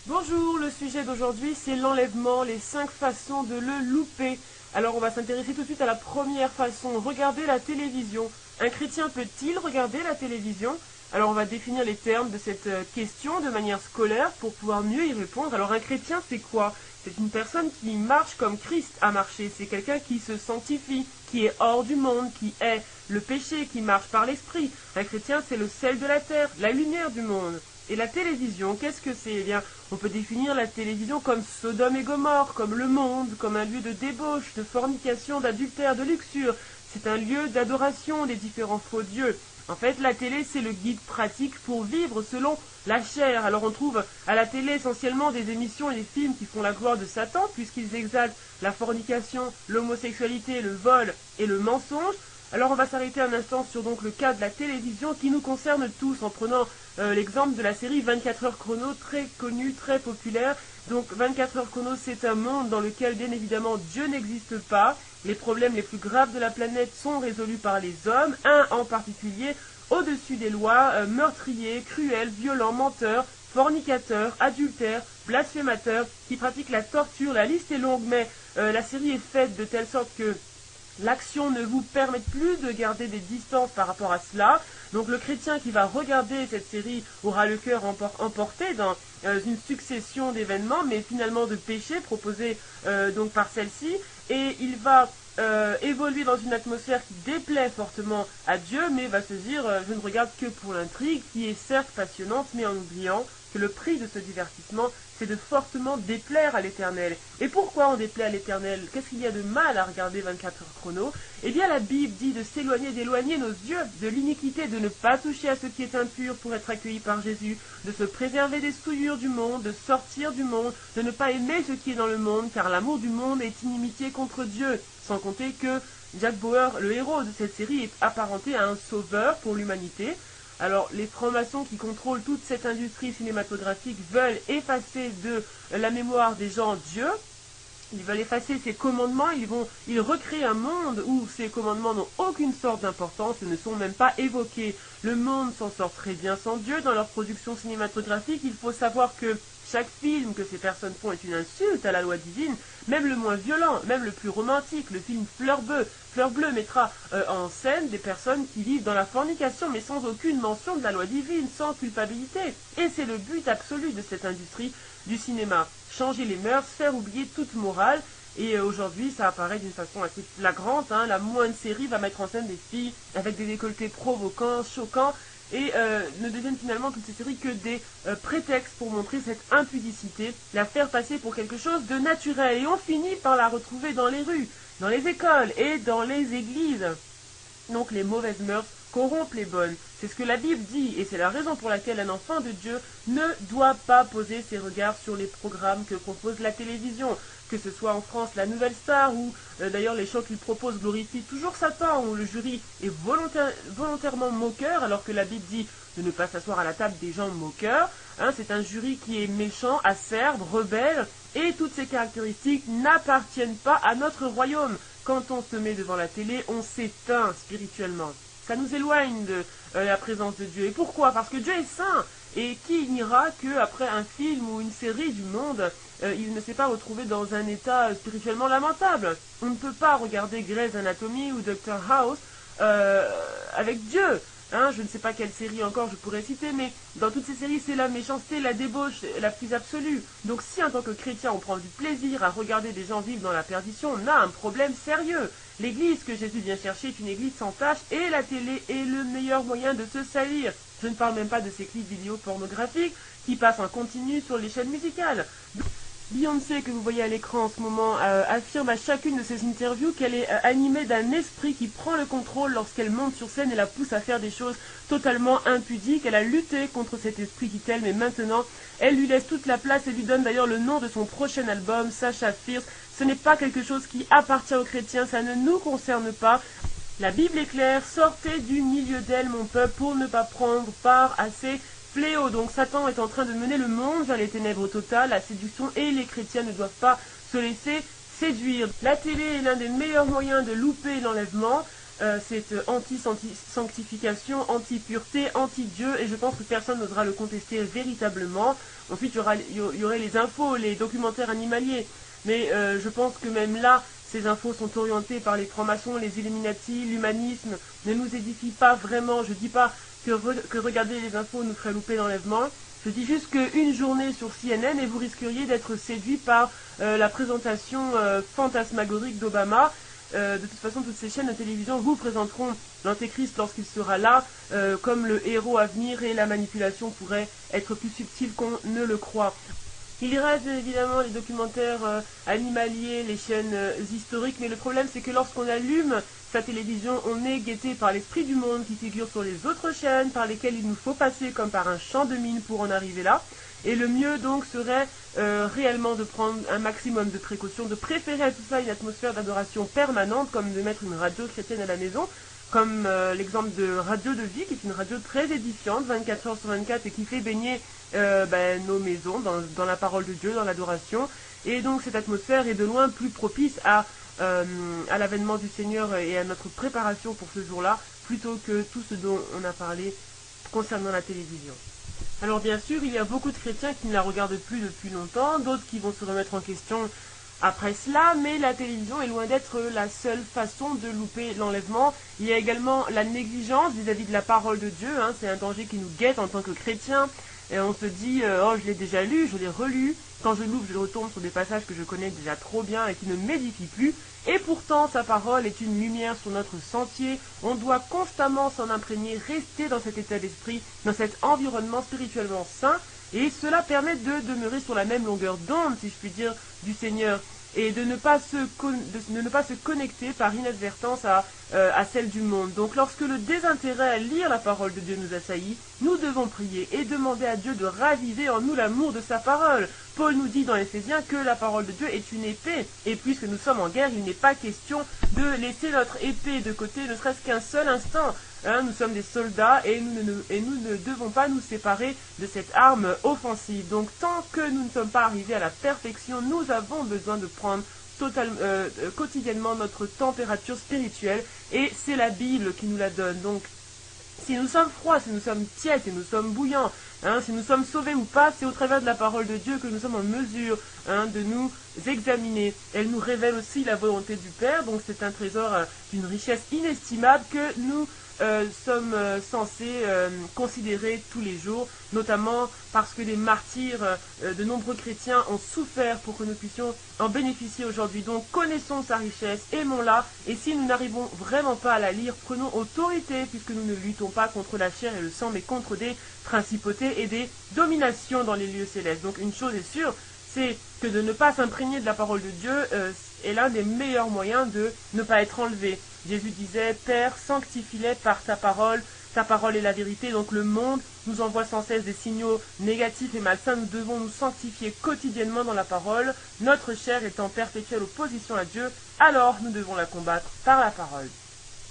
Bonjour, le sujet d'aujourd'hui c'est l'enlèvement, les 5 façons de le louper. Alors on va s'intéresser tout de suite à la première façon, regarder la télévision. Un chrétien peut-il regarder la télévision? Alors on va définir les termes de cette question de manière scolaire pour pouvoir mieux y répondre. Alors un chrétien c'est quoi? C'est une personne qui marche comme Christ a marché, c'est quelqu'un qui se sanctifie, qui est hors du monde, qui est le péché, qui marche par l'esprit. Un chrétien c'est le sel de la terre, la lumière du monde. Et la télévision, qu'est-ce que c'est? Eh bien, on peut définir la télévision comme Sodome et Gomorrhe, comme le monde, comme un lieu de débauche, de fornication, d'adultère, de luxure. C'est un lieu d'adoration des différents faux dieux. En fait, la télé, c'est le guide pratique pour vivre selon la chair. Alors on trouve à la télé essentiellement des émissions et des films qui font la gloire de Satan, puisqu'ils exaltent la fornication, l'homosexualité, le vol et le mensonge. Alors on va s'arrêter un instant sur donc le cas de la télévision qui nous concerne tous en prenant l'exemple de la série 24 heures chrono, très connue, très populaire. Donc 24 heures chrono, c'est un monde dans lequel bien évidemment Dieu n'existe pas. Les problèmes les plus graves de la planète sont résolus par les hommes, un en particulier au-dessus des lois, meurtriers, cruels, violents, menteurs, fornicateurs, adultères, blasphémateurs, qui pratiquent la torture. La liste est longue, mais la série est faite de telle sorte que l'action ne vous permet plus de garder des distances par rapport à cela. Donc le chrétien qui va regarder cette série aura le cœur emporté dans une succession d'événements, mais finalement de péchés proposés donc par celle-ci. Et il va évoluer dans une atmosphère qui déplaît fortement à Dieu, mais va se dire je ne regarde que pour l'intrigue, qui est certes passionnante, mais en oubliant que le prix de ce divertissement, c'est de fortement déplaire à l'Éternel. Et pourquoi on déplaît à l'Éternel? Qu'est-ce qu'il y a de mal à regarder 24 heures chrono? Eh bien la Bible dit de s'éloigner, d'éloigner nos yeux de l'iniquité, de ne pas toucher à ce qui est impur pour être accueilli par Jésus, de se préserver des souillures du monde, de sortir du monde, de ne pas aimer ce qui est dans le monde, car l'amour du monde est inimitié contre Dieu. Sans compter que Jack Bauer, le héros de cette série, est apparenté à un sauveur pour l'humanité. Alors, les francs-maçons qui contrôlent toute cette industrie cinématographique veulent effacer de la mémoire des gens Dieu. Ils veulent effacer ces commandements, ils recréent un monde où ces commandements n'ont aucune sorte d'importance et ne sont même pas évoqués. Le monde s'en sort très bien sans Dieu dans leur production cinématographique. Il faut savoir que chaque film que ces personnes font est une insulte à la loi divine, même le moins violent, même le plus romantique. Le film Fleur Bleue mettra en scène des personnes qui vivent dans la fornication, mais sans aucune mention de la loi divine, sans culpabilité. Et c'est le but absolu de cette industrie du cinéma. Changer les mœurs, faire oublier toute morale. Et aujourd'hui, ça apparaît d'une façon assez flagrante. La moindre série va mettre en scène des filles avec des décolletés provocants, choquants, et ne deviennent finalement toutes ces séries que des prétextes pour montrer cette impudicité, la faire passer pour quelque chose de naturel. Et on finit par la retrouver dans les rues, dans les écoles et dans les églises. Donc les mauvaises mœurs corrompent les bonnes. C'est ce que la Bible dit, et c'est la raison pour laquelle un enfant de Dieu ne doit pas poser ses regards sur les programmes que propose la télévision, que ce soit en France la Nouvelle Star, ou d'ailleurs les shows qu'il propose glorifient toujours Satan, où le jury est volontairement moqueur, alors que la Bible dit de ne pas s'asseoir à la table des gens moqueurs. C'est un jury qui est méchant, acerbe, rebelle, et toutes ces caractéristiques n'appartiennent pas à notre royaume. Quand on se met devant la télé, on s'éteint spirituellement. Ça nous éloigne de la présence de Dieu. Et pourquoi? Parce que Dieu est saint. Et qui n'ira qu'après un film ou une série du monde, il ne s'est pas retrouvé dans un état spirituellement lamentable. On ne peut pas regarder Grey's Anatomy ou Dr House avec Dieu. Je ne sais pas quelle série encore je pourrais citer, mais dans toutes ces séries, c'est la méchanceté, la débauche la plus absolue. Donc si en tant que chrétien, on prend du plaisir à regarder des gens vivre dans la perdition, on a un problème sérieux. L'église que Jésus vient chercher est une église sans tache, et la télé est le meilleur moyen de se salir. Je ne parle même pas de ces clips vidéo pornographiques qui passent en continu sur les chaînes musicales. Beyoncé, que vous voyez à l'écran en ce moment, affirme à chacune de ses interviews qu'elle est animée d'un esprit qui prend le contrôle lorsqu'elle monte sur scène et la pousse à faire des choses totalement impudiques. Elle a lutté contre cet esprit, dit-elle, mais maintenant, elle lui laisse toute la place et lui donne d'ailleurs le nom de son prochain album, Sasha Fierce. Ce n'est pas quelque chose qui appartient aux chrétiens, ça ne nous concerne pas. La Bible est claire, sortez du milieu d'elle, mon peuple, pour ne pas prendre part à ces fléaux. Donc Satan est en train de mener le monde vers les ténèbres totales, la séduction, et les chrétiens ne doivent pas se laisser séduire. La télé est l'un des meilleurs moyens de louper l'enlèvement. c'est anti-sanctification, anti-pureté, anti-Dieu, et je pense que personne n'osera le contester véritablement. Ensuite, il y aurait les infos, les documentaires animaliers, mais je pense que même là, ces infos sont orientées par les francs-maçons, les Illuminati, l'humanisme, ne nous édifient pas vraiment. Je dis pas que regarder les infos nous ferait louper l'enlèvement. Je dis juste qu'une journée sur CNN et vous risqueriez d'être séduit par la présentation fantasmagorique d'Obama. De toute façon, toutes ces chaînes de télévision vous présenteront l'antéchrist lorsqu'il sera là, comme le héros à venir, et la manipulation pourrait être plus subtile qu'on ne le croit. Il reste évidemment les documentaires animaliers, les chaînes historiques, mais le problème c'est que lorsqu'on allume sa télévision, on est guetté par l'esprit du monde qui figure sur les autres chaînes, par lesquelles il nous faut passer comme par un champ de mine pour en arriver là. Et le mieux donc serait réellement de prendre un maximum de précautions, de préférer à tout ça une atmosphère d'adoration permanente, comme de mettre une radio chrétienne à la maison, comme l'exemple de Radio de Vie, qui est une radio très édifiante, 24 heures sur 24, et qui fait baigner nos maisons dans la parole de Dieu, dans l'adoration. Et donc cette atmosphère est de loin plus propice à l'avènement du Seigneur et à notre préparation pour ce jour-là, plutôt que tout ce dont on a parlé concernant la télévision. Alors bien sûr, il y a beaucoup de chrétiens qui ne la regardent plus depuis longtemps, d'autres qui vont se remettre en question après cela, mais la télévision est loin d'être la seule façon de louper l'enlèvement. Il y a également la négligence vis-à-vis de la parole de Dieu, c'est un danger qui nous guette en tant que chrétiens. Et on se dit, oh je l'ai déjà lu, je l'ai relu, quand je l'ouvre je retombe sur des passages que je connais déjà trop bien et qui ne m'édifient plus, et pourtant sa parole est une lumière sur notre sentier, on doit constamment s'en imprégner, rester dans cet état d'esprit, dans cet environnement spirituellement sain, et cela permet de demeurer sur la même longueur d'onde, si je puis dire, du Seigneur, et de ne pas se connecter par inadvertance à celle du monde. Donc lorsque le désintérêt à lire la parole de Dieu nous assaillit, nous devons prier et demander à Dieu de raviver en nous l'amour de sa parole. Paul nous dit dans Éphésiens que la parole de Dieu est une épée, et puisque nous sommes en guerre, il n'est pas question de laisser notre épée de côté ne serait-ce qu'un seul instant. Nous sommes des soldats et nous ne devons pas nous séparer de cette arme offensive. Donc tant que nous ne sommes pas arrivés à la perfection, nous avons besoin de prendre quotidiennement notre température spirituelle, et c'est la Bible qui nous la donne. Donc si nous sommes froids, si nous sommes tièdes, si nous sommes bouillants, si nous sommes sauvés ou pas, c'est au travers de la parole de Dieu que nous sommes en mesure de nous examiner. Elle nous révèle aussi la volonté du Père, donc c'est un trésor d'une richesse inestimable que nous sommes censés considérer tous les jours, notamment parce que les martyrs de nombreux chrétiens ont souffert pour que nous puissions en bénéficier aujourd'hui. Donc connaissons sa richesse, aimons-la, et si nous n'arrivons vraiment pas à la lire, prenons autorité, puisque nous ne luttons pas contre la chair et le sang, mais contre des principautés et des dominations dans les lieux célestes. Donc une chose est sûre, c'est que de ne pas s'imprégner de la parole de Dieu est l'un des meilleurs moyens de ne pas être enlevé. Jésus disait, Père, sanctifie-les par ta parole est la vérité. Donc le monde nous envoie sans cesse des signaux négatifs et malsains, nous devons nous sanctifier quotidiennement dans la parole, notre chair est en perpétuelle opposition à Dieu, alors nous devons la combattre par la parole.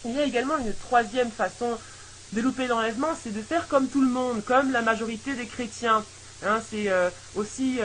Il y a également une troisième façon de louper l'enlèvement, c'est de faire comme tout le monde, comme la majorité des chrétiens. C'est aussi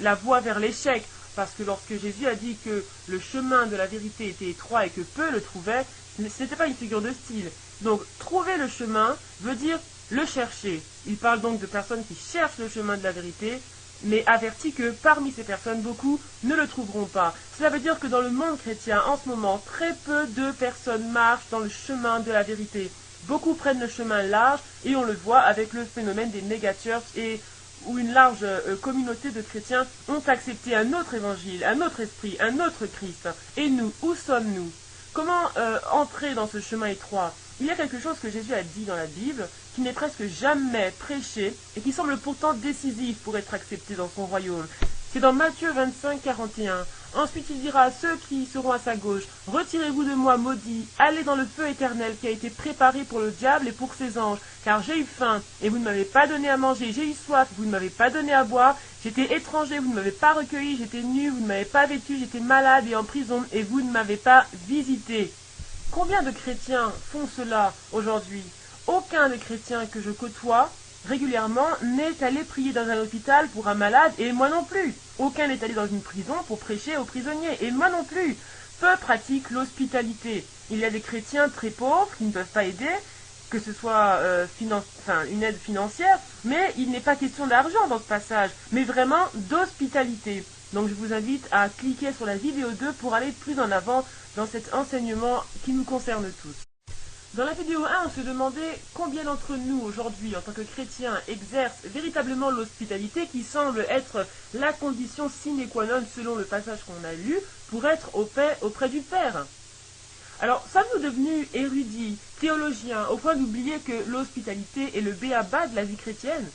la voie vers l'échec, parce que lorsque Jésus a dit que le chemin de la vérité était étroit et que peu le trouvaient, ce n'était pas une figure de style. Donc trouver le chemin veut dire le chercher. Il parle donc de personnes qui cherchent le chemin de la vérité, mais avertit que parmi ces personnes, beaucoup ne le trouveront pas. Cela veut dire que dans le monde chrétien, en ce moment, très peu de personnes marchent dans le chemin de la vérité. Beaucoup prennent le chemin large, et on le voit avec le phénomène des megachurches, et où une large communauté de chrétiens ont accepté un autre évangile, un autre esprit, un autre Christ. Et nous, où sommes-nous? Comment entrer dans ce chemin étroit? Il y a quelque chose que Jésus a dit dans la Bible, qui n'est presque jamais prêché, et qui semble pourtant décisif pour être accepté dans son royaume. C'est dans Matthieu 25, 41. Ensuite il dira à ceux qui seront à sa gauche, « Retirez-vous de moi, maudits, allez dans le feu éternel qui a été préparé pour le diable et pour ses anges, car j'ai eu faim, et vous ne m'avez pas donné à manger, j'ai eu soif, vous ne m'avez pas donné à boire, j'étais étranger, vous ne m'avez pas recueilli, j'étais nu, vous ne m'avez pas vêtu, j'étais malade et en prison, et vous ne m'avez pas visité. » Combien de chrétiens font cela aujourd'hui? Aucun des chrétiens que je côtoie régulièrement n'est allé prier dans un hôpital pour un malade, et moi non plus. Aucun n'est allé dans une prison pour prêcher aux prisonniers, et moi non plus. Peu pratiquent l'hospitalité. Il y a des chrétiens très pauvres qui ne peuvent pas aider, que ce soit une aide financière, mais il n'est pas question d'argent dans ce passage, mais vraiment d'hospitalité. Donc je vous invite à cliquer sur la vidéo 2 pour aller plus en avant dans cet enseignement qui nous concerne tous. Dans la vidéo 1, on se demandait combien d'entre nous aujourd'hui, en tant que chrétiens, exercent véritablement l'hospitalité qui semble être la condition sine qua non selon le passage qu'on a lu pour être auprès du Père. Alors, sommes-nous devenus érudits, théologiens, au point d'oublier que l'hospitalité est le b.a.-ba de la vie chrétienne?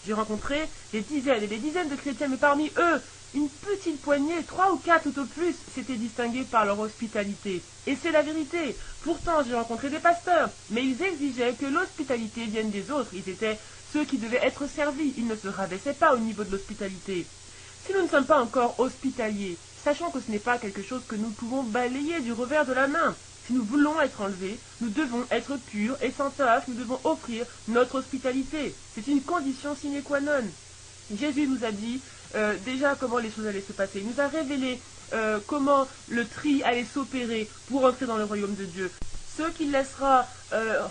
J'ai rencontré des dizaines et des dizaines de chrétiens, mais parmi eux, une petite poignée, 3 ou 4 tout au plus, s'étaient distingués par leur hospitalité. Et c'est la vérité. Pourtant, j'ai rencontré des pasteurs, mais ils exigeaient que l'hospitalité vienne des autres. Ils étaient ceux qui devaient être servis. Ils ne se rabaissaient pas au niveau de l'hospitalité. Si nous ne sommes pas encore hospitaliers, sachant que ce n'est pas quelque chose que nous pouvons balayer du revers de la main. Si nous voulons être enlevés, nous devons être purs et sans tache, nous devons offrir notre hospitalité. C'est une condition sine qua non. Jésus nous a dit déjà comment les choses allaient se passer. Il nous a révélé comment le tri allait s'opérer pour entrer dans le royaume de Dieu. Ceux qu'il laissera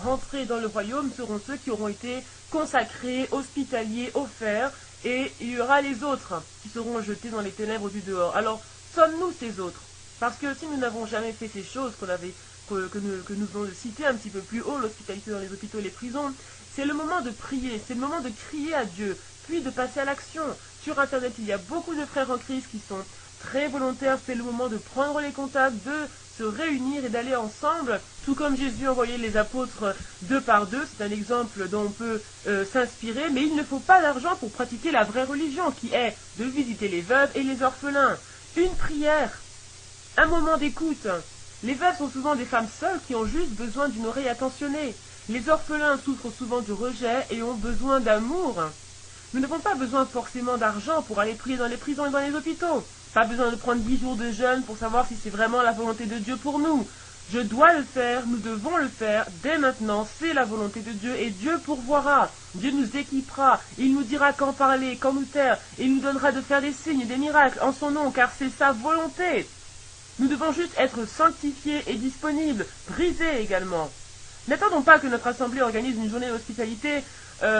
rentrer dans le royaume seront ceux qui auront été consacrés, hospitaliers, offerts, et il y aura les autres qui seront jetés dans les ténèbres du dehors. Alors, sommes-nous ces autres? Parce que si nous n'avons jamais fait ces choses que nous venons de citer un petit peu plus haut, l'hospitalité dans les hôpitaux et les prisons, c'est le moment de prier, c'est le moment de crier à Dieu, puis de passer à l'action. Sur Internet, il y a beaucoup de frères en Christ qui sont très volontaires, c'est le moment de prendre les contacts, de se réunir et d'aller ensemble, tout comme Jésus envoyait les apôtres 2 par 2, c'est un exemple dont on peut s'inspirer, mais il ne faut pas d'argent pour pratiquer la vraie religion, qui est de visiter les veuves et les orphelins. Une prière, un moment d'écoute. Les veuves sont souvent des femmes seules qui ont juste besoin d'une oreille attentionnée. Les orphelins souffrent souvent du rejet et ont besoin d'amour. Nous n'avons pas besoin forcément d'argent pour aller prier dans les prisons et dans les hôpitaux. Pas besoin de prendre 10 jours de jeûne pour savoir si c'est vraiment la volonté de Dieu pour nous. Je dois le faire, nous devons le faire, dès maintenant, c'est la volonté de Dieu et Dieu pourvoira. Dieu nous équipera, il nous dira quand parler, quand nous taire, et il nous donnera de faire des signes et des miracles en son nom, car c'est sa volonté. Nous devons juste être sanctifiés et disponibles, brisés également. N'attendons pas que notre assemblée organise une journée d'hospitalité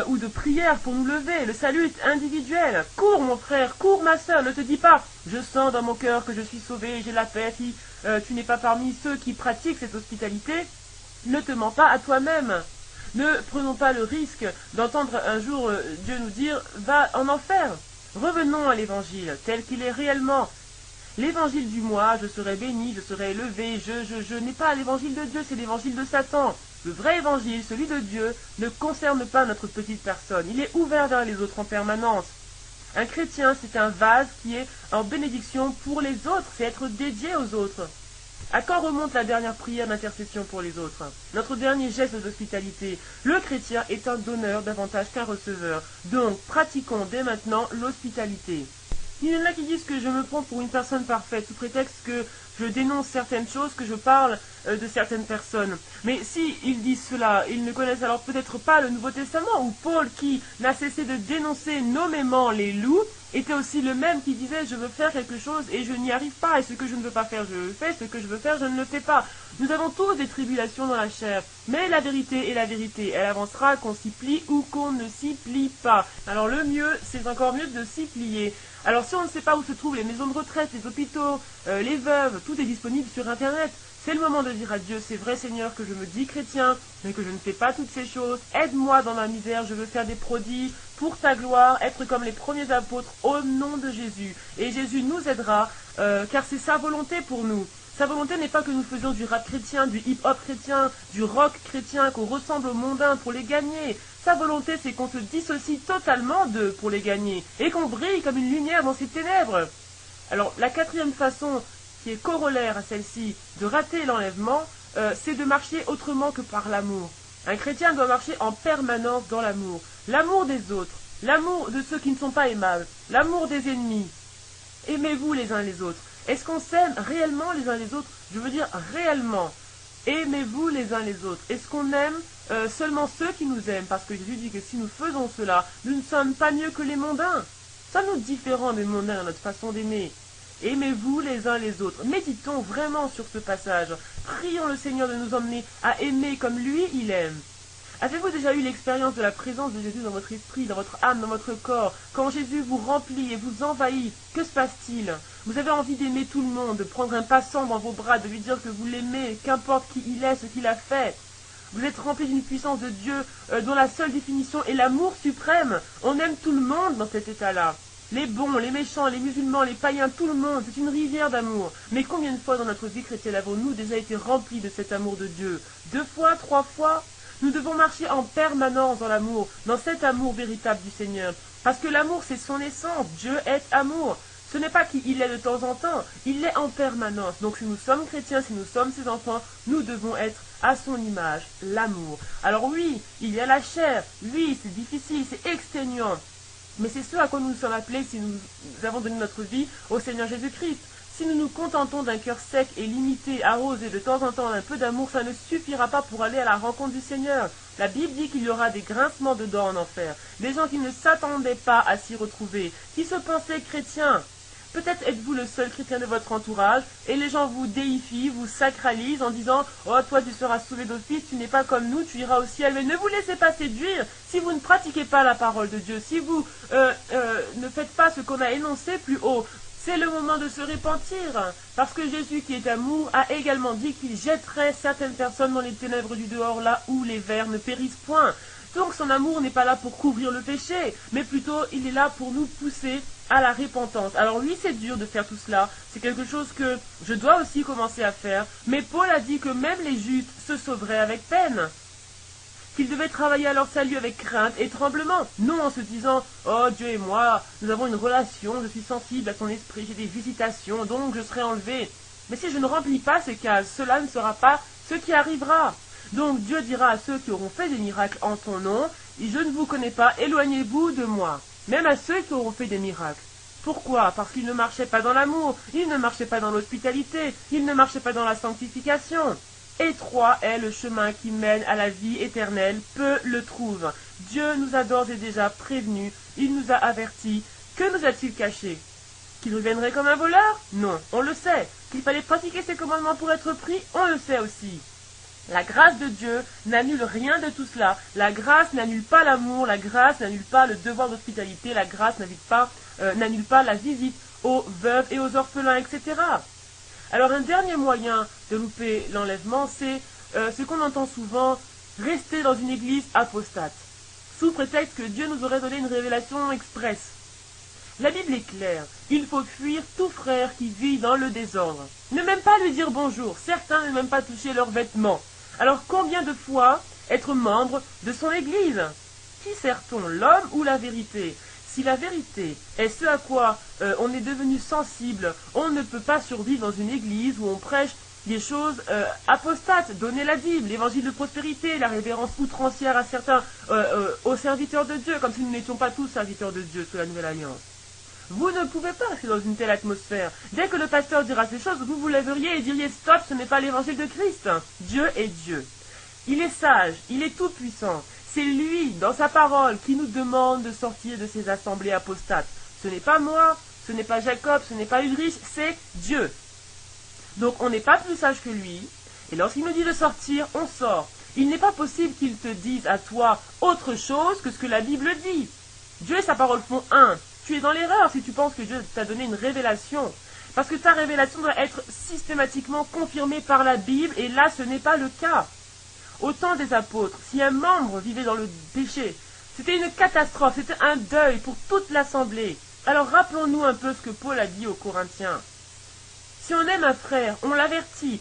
ou de prière pour nous lever. Le salut est individuel. Cours mon frère, cours ma sœur, ne te dis pas « Je sens dans mon cœur que je suis sauvé, j'ai la paix ». Si tu n'es pas parmi ceux qui pratiquent cette hospitalité, ne te mens pas à toi-même. Ne prenons pas le risque d'entendre un jour Dieu nous dire « Va en enfer ». Revenons à l'évangile tel qu'il est réellement. L'évangile du moi, je serai béni, je serai élevé, je n'est pas l'évangile de Dieu, c'est l'évangile de Satan. Le vrai évangile, celui de Dieu, ne concerne pas notre petite personne. Il est ouvert vers les autres en permanence. Un chrétien, c'est un vase qui est en bénédiction pour les autres, c'est être dédié aux autres. À quand remonte la dernière prière d'intercession pour les autres? Notre dernier geste d'hospitalité. Le chrétien est un donneur davantage qu'un receveur. Donc, pratiquons dès maintenant l'hospitalité. Il y en a qui disent que je me prends pour une personne parfaite, sous prétexte que je dénonce certaines choses, que je parle de certaines personnes. Mais si ils disent cela, ils ne connaissent alors peut-être pas le Nouveau Testament, où Paul, qui n'a cessé de dénoncer nommément les loups, était aussi le même qui disait « je veux faire quelque chose et je n'y arrive pas, et ce que je ne veux pas faire, je le fais, ce que je veux faire, je ne le fais pas ». Nous avons tous des tribulations dans la chair, mais la vérité est la vérité, elle avancera qu'on s'y plie ou qu'on ne s'y plie pas. Alors le mieux, c'est encore mieux de s'y plier. Alors si on ne sait pas où se trouvent les maisons de retraite, les hôpitaux, les veuves, tout est disponible sur Internet. C'est le moment de dire à Dieu, c'est vrai Seigneur que je me dis chrétien, mais que je ne fais pas toutes ces choses. Aide-moi dans ma misère, je veux faire des prodiges pour ta gloire, être comme les premiers apôtres au nom de Jésus. Et Jésus nous aidera, car c'est sa volonté pour nous. Sa volonté n'est pas que nous faisions du rap chrétien, du hip-hop chrétien, du rock chrétien, qu'on ressemble aux mondains pour les gagner. Sa volonté, c'est qu'on se dissocie totalement d'eux pour les gagner, et qu'on brille comme une lumière dans ces ténèbres. Alors, la quatrième façon, qui est corollaire à celle-ci, de rater l'enlèvement, c'est de marcher autrement que par l'amour. Un chrétien doit marcher en permanence dans l'amour. L'amour des autres, l'amour de ceux qui ne sont pas aimables, l'amour des ennemis. Aimez-vous les uns les autres. Est-ce qu'on s'aime réellement les uns les autres? Je veux dire réellement. Aimez-vous les uns les autres. Est-ce qu'on aime seulement ceux qui nous aiment? Parce que Jésus dit que si nous faisons cela, nous ne sommes pas mieux que les mondains. Sommes-nous différents des mondains à notre façon d'aimer? Aimez-vous les uns les autres. Méditons vraiment sur ce passage. prions le Seigneur de nous emmener à aimer comme lui, il aime. Avez-vous déjà eu l'expérience de la présence de Jésus dans votre esprit, dans votre âme, dans votre corps? Quand Jésus vous remplit et vous envahit, que se passe-t-il? Vous avez envie d'aimer tout le monde, de prendre un passant dans vos bras, de lui dire que vous l'aimez, qu'importe qui il est, ce qu'il a fait. Vous êtes rempli d'une puissance de Dieu dont la seule définition est l'amour suprême. On aime tout le monde dans cet état-là. Les bons, les méchants, les musulmans, les païens, tout le monde, c'est une rivière d'amour. Mais combien de fois dans notre vie chrétienne avons-nous déjà été remplis de cet amour de Dieu? 2 fois, 3 fois? Nous devons marcher en permanence dans l'amour, dans cet amour véritable du Seigneur. Parce que l'amour, c'est son essence. Dieu est amour. Ce n'est pas qui il est de temps en temps, il l'est en permanence. Donc si nous sommes chrétiens, si nous sommes ses enfants, nous devons être à son image, l'amour. Alors oui, il y a la chair, oui, c'est difficile, c'est exténuant. Mais c'est ce à quoi nous nous sommes appelés si nous avons donné notre vie au Seigneur Jésus-Christ. Si nous nous contentons d'un cœur sec et limité, arrosé de temps en temps d'un peu d'amour, ça ne suffira pas pour aller à la rencontre du Seigneur. La Bible dit qu'il y aura des grincements de dents en enfer, des gens qui ne s'attendaient pas à s'y retrouver, qui se pensaient chrétiens. Peut-être êtes-vous le seul chrétien de votre entourage et les gens vous déifient, vous sacralisent en disant « Oh, toi tu seras sauvé d'office, tu n'es pas comme nous, tu iras au ciel. » Mais ne vous laissez pas séduire. Si vous ne pratiquez pas la parole de Dieu, si vous ne faites pas ce qu'on a énoncé plus haut, c'est le moment de se repentir. Parce que Jésus qui est amour a également dit qu'il jetterait certaines personnes dans les ténèbres du dehors là où les vers ne périssent point. Donc son amour n'est pas là pour couvrir le péché, mais plutôt il est là pour nous pousser à la repentance. Alors oui, c'est dur de faire tout cela, c'est quelque chose que je dois aussi commencer à faire, mais Paul a dit que même les justes se sauveraient avec peine, qu'ils devaient travailler à leur salut avec crainte et tremblement, non en se disant « Oh, Dieu et moi, nous avons une relation, je suis sensible à son esprit, j'ai des visitations, donc je serai enlevé. » Mais si je ne remplis pas ces cases, cela ne sera pas ce qui arrivera. Donc Dieu dira à ceux qui auront fait des miracles en son nom, « Je ne vous connais pas, éloignez-vous de moi. » Même à ceux qui auront fait des miracles. Pourquoi? Parce qu'ils ne marchaient pas dans l'amour, ils ne marchaient pas dans l'hospitalité, ils ne marchaient pas dans la sanctification. Étroit est le chemin qui mène à la vie éternelle, peu le trouvent. Dieu nous a d'ores et déjà prévenus, il nous a avertis. Que nous a-t-il caché? Qu'il reviendrait comme un voleur? Non, on le sait. Qu'il fallait pratiquer ses commandements pour être pris? On le sait aussi. La grâce de Dieu n'annule rien de tout cela. La grâce n'annule pas l'amour, la grâce n'annule pas le devoir d'hospitalité, la grâce n'annule pas la visite aux veuves et aux orphelins, etc. Alors un dernier moyen de louper l'enlèvement, c'est ce qu'on entend souvent, rester dans une église apostate, sous prétexte que Dieu nous aurait donné une révélation express. La Bible est claire, il faut fuir tout frère qui vit dans le désordre. Ne même pas lui dire bonjour, certains ne même pas toucher leurs vêtements. Alors combien de fois être membre de son église? Qui sert-on, l'homme ou la vérité? Si la vérité est ce à quoi on est devenu sensible, on ne peut pas survivre dans une église où on prêche des choses apostates, donner la Bible, l'évangile de prospérité, la révérence outrancière à certains aux serviteurs de Dieu, comme si nous n'étions pas tous serviteurs de Dieu sous la Nouvelle Alliance. Vous ne pouvez pas rester dans une telle atmosphère. Dès que le pasteur dira ces choses, vous vous lèveriez et diriez « Stop, ce n'est pas l'évangile de Christ. Dieu est Dieu. Il est sage, il est tout-puissant. C'est lui, dans sa parole, qui nous demande de sortir de ces assemblées apostates. Ce n'est pas moi, ce n'est pas Jacob, ce n'est pas Ulrich, c'est Dieu. Donc on n'est pas plus sage que lui. Et lorsqu'il nous dit de sortir, on sort. Il n'est pas possible qu'il te dise à toi autre chose que ce que la Bible dit. Dieu et sa parole font un. Tu es dans l'erreur si tu penses que Dieu t'a donné une révélation. Parce que ta révélation doit être systématiquement confirmée par la Bible, et là ce n'est pas le cas. Au temps des apôtres, si un membre vivait dans le péché, c'était une catastrophe, c'était un deuil pour toute l'assemblée. Alors rappelons-nous un peu ce que Paul a dit aux Corinthiens. Si on aime un frère, on l'avertit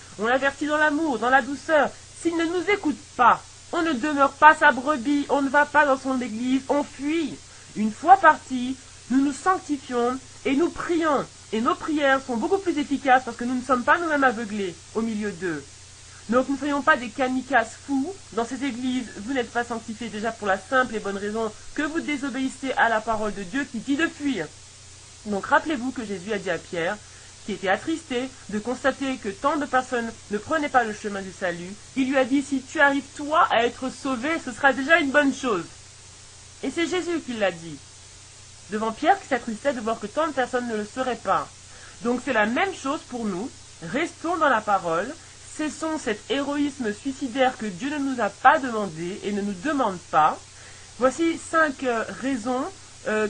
dans l'amour, dans la douceur. S'il ne nous écoute pas, on ne demeure pas sa brebis, on ne va pas dans son église, on fuit. Une fois parti, nous nous sanctifions et nous prions. Et nos prières sont beaucoup plus efficaces parce que nous ne sommes pas nous-mêmes aveuglés au milieu d'eux. Donc ne soyons pas des kamikazes fous. Dans ces églises, vous n'êtes pas sanctifiés déjà pour la simple et bonne raison que vous désobéissez à la parole de Dieu qui dit de fuir. Donc rappelez-vous que Jésus a dit à Pierre, qui était attristé de constater que tant de personnes ne prenaient pas le chemin du salut, il lui a dit, si tu arrives toi à être sauvé, ce sera déjà une bonne chose. Et c'est Jésus qui l'a dit. Devant Pierre qui s'attristait de voir que tant de personnes ne le seraient pas. Donc c'est la même chose pour nous. Restons dans la parole. Cessons cet héroïsme suicidaire que Dieu ne nous a pas demandé et ne nous demande pas. Voici 5 raisons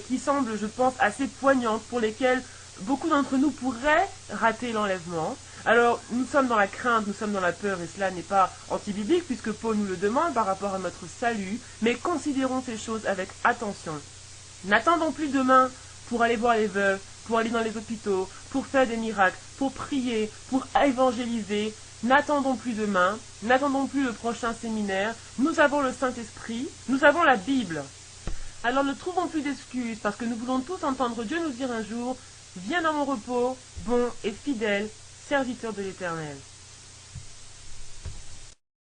qui semblent, je pense, assez poignantes pour lesquelles beaucoup d'entre nous pourraient rater l'enlèvement. Alors, nous sommes dans la crainte, nous sommes dans la peur, et cela n'est pas antibiblique puisque Paul nous le demande par rapport à notre salut, mais considérons ces choses avec attention. N'attendons plus demain pour aller voir les veuves, pour aller dans les hôpitaux, pour faire des miracles, pour prier, pour évangéliser. N'attendons plus demain, n'attendons plus le prochain séminaire. Nous avons le Saint-Esprit, nous avons la Bible. Alors ne trouvons plus d'excuses parce que nous voulons tous entendre Dieu nous dire un jour « Viens dans mon repos, bon et fidèle serviteur de l'Éternel ».